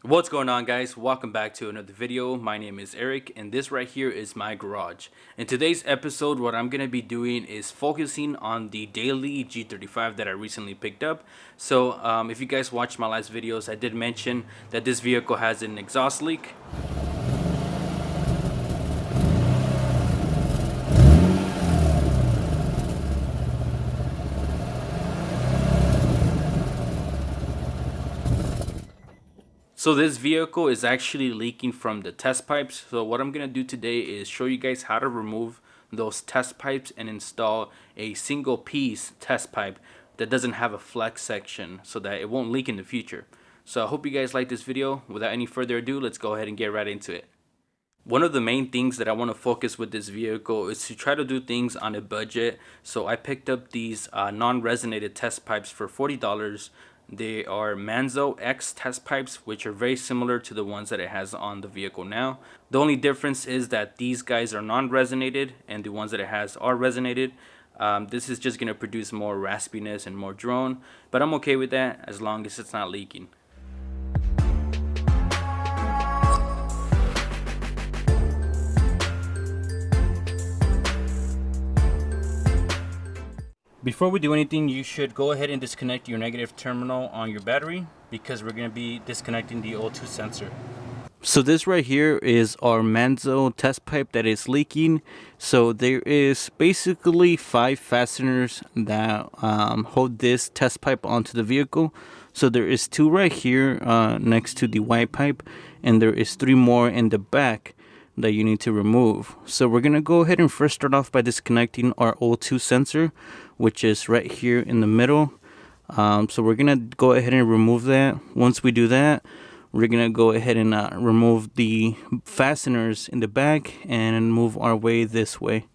What's going on, guys? Welcome back to another video. My name is Eric and this right here is my garage. In today's episode, what I'm going to be doing is focusing on the daily G35 that I recently picked up. So if you guys watched my last videos, I did mention that this vehicle has an exhaust leak. So this vehicle is actually leaking from the test pipes. So what I'm going to do today is show you guys how to remove those test pipes and install a single piece test pipe that doesn't have a flex section so that it won't leak in the future. So I hope you guys like this video. Without any further ado, let's go ahead and get right into it. One of the main things that I want to focus with this vehicle is to try to do things on a budget. So I picked up these non-resonated test pipes for $40. They are Manzo X test pipes, which are very similar to the ones that it has on the vehicle now. The only difference is that these guys are non-resonated and the ones that it has are resonated. This is just going to produce more raspiness and more drone, but I'm okay with that as long as it's not leaking. Before we do anything, you should go ahead and disconnect your negative terminal on your battery because we're going to be disconnecting the O2 sensor. So this right here is our Manzo test pipe that is leaking. So there is basically 5 fasteners that hold this test pipe onto the vehicle. So there is 2 right here next to the white pipe, and there is 3 more in the back that you need to remove. So we're gonna go ahead and first start off by disconnecting our O2 sensor, which is right here in the middle. So we're gonna go ahead and remove that. Once we do that, we're gonna go ahead and remove the fasteners in the back and move our way this way.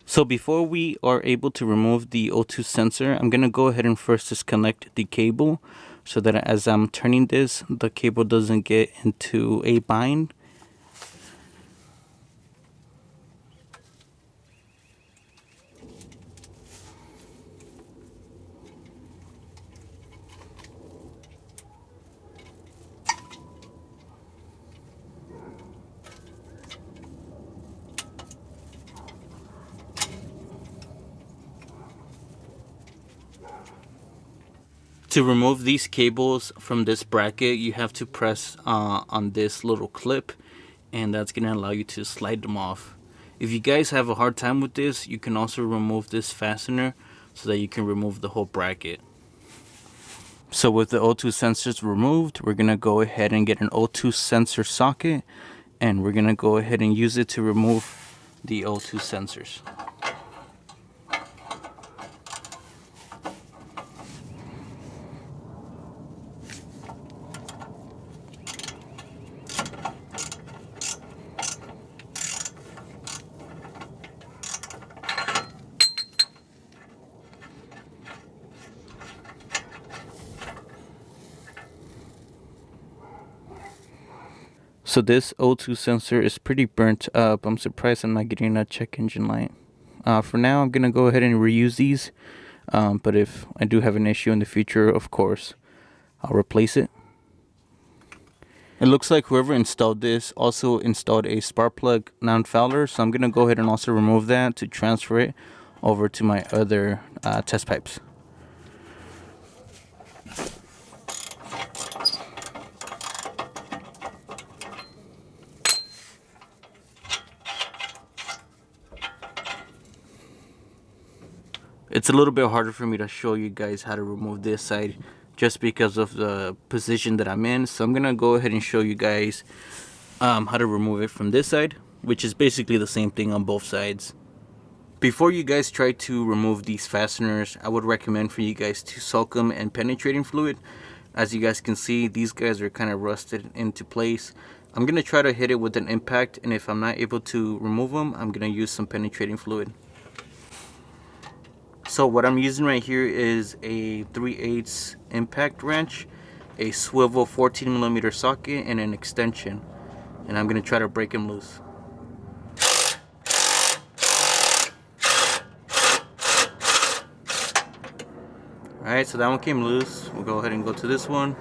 So before we are able to remove the O2 sensor, I'm gonna go ahead and first disconnect the cable so that as I'm turning this, the cable doesn't get into a bind. To remove these cables from this bracket, you have to press on this little clip, and that's going to allow you to slide them off. If you guys have a hard time with this, you can also remove this fastener so that you can remove the whole bracket. So with the O2 sensors removed, we're going to go ahead and get an O2 sensor socket, and we're going to go ahead and use it to remove the O2 sensors. So this O2 sensor is pretty burnt up. I'm surprised I'm not getting a check engine light. For now, I'm going to go ahead and reuse these. But if I do have an issue in the future, of course, I'll replace it. It looks like whoever installed this also installed a spark plug non-fouler. So I'm going to go ahead and also remove that to transfer it over to my other test pipes. It's a little bit harder for me to show you guys how to remove this side just because of the position that I'm in. So I'm going to go ahead and show you guys how to remove it from this side, which is basically the same thing on both sides. Before you guys try to remove these fasteners, I would recommend for you guys to soak them in penetrating fluid. As you guys can see, these guys are kind of rusted into place. I'm going to try to hit it with an impact, and if I'm not able to remove them, I'm going to use some penetrating fluid. So what I'm using right here is a 3/8 impact wrench, a swivel 14mm socket, and an extension. And I'm going to try to break them loose. Alright, so that one came loose. We'll go ahead and go to this one.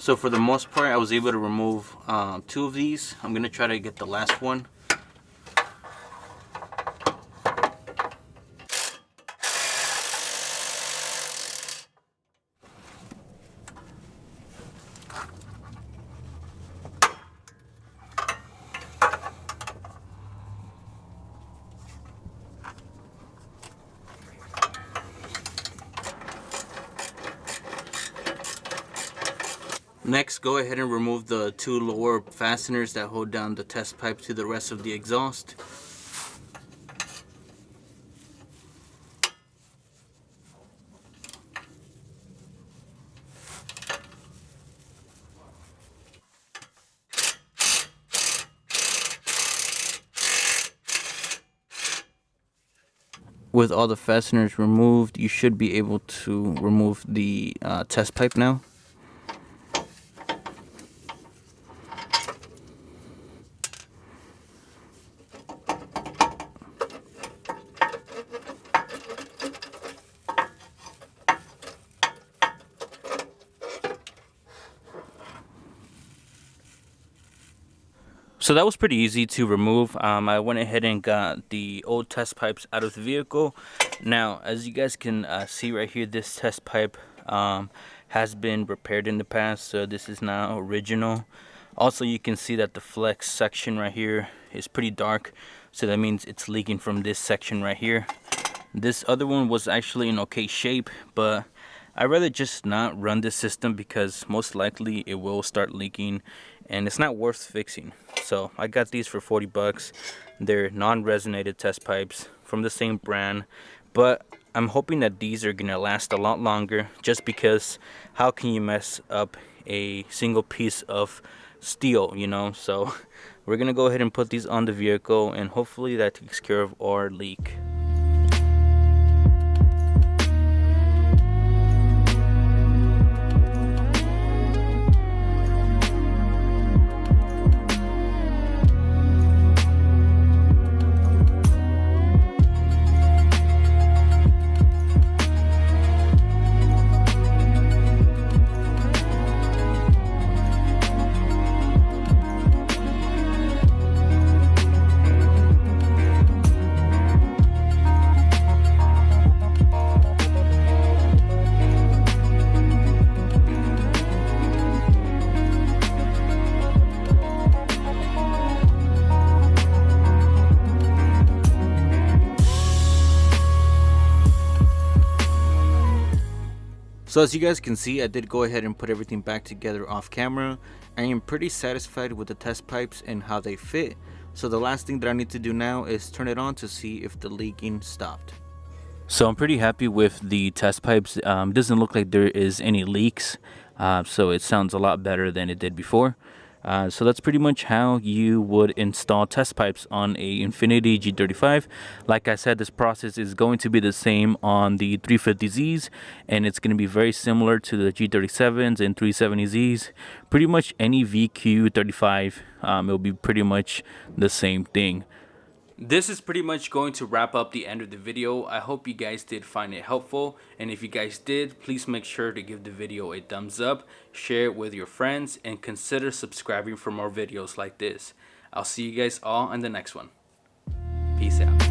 So for the most part, I was able to remove 2 of these. I'm gonna try to get the last one. Next, go ahead and remove the 2 lower fasteners that hold down the test pipe to the rest of the exhaust. With all the fasteners removed, you should be able to remove the test pipe now. So that was pretty easy to remove. I went ahead and got the old test pipes out of the vehicle. Now, as you guys can see right here, this test pipe has been repaired in the past, so this is now original. Also, you can see that the flex section right here is pretty dark, so that means it's leaking from this section right here. This other one was actually in okay shape, but I'd rather just not run this system because most likely it will start leaking and it's not worth fixing. So I got these for 40 bucks. They're non-resonated test pipes from the same brand, but I'm hoping that these are gonna last a lot longer, just because how can you mess up a single piece of steel, you know? So we're gonna go ahead and put these on the vehicle, and hopefully that takes care of our leak. So as you guys can see, I did go ahead and put everything back together off camera. I am pretty satisfied with the test pipes and how they fit. So the last thing that I need to do now is turn it on to see if the leaking stopped. So I'm pretty happy with the test pipes. It doesn't look like there is any leaks. So it sounds a lot better than it did before. So that's pretty much how you would install test pipes on a Infiniti G35. Like I said, this process is going to be the same on the 350Zs, and it's going to be very similar to the G37s and 370Zs. Pretty much any VQ35, it'll be pretty much the same thing. This is pretty much going to wrap up the end of the video. I hope you guys did find it helpful, and if you guys did, please make sure to give the video a thumbs up, share it with your friends, and consider subscribing for more videos like this. I'll see you guys all in the next one. Peace out.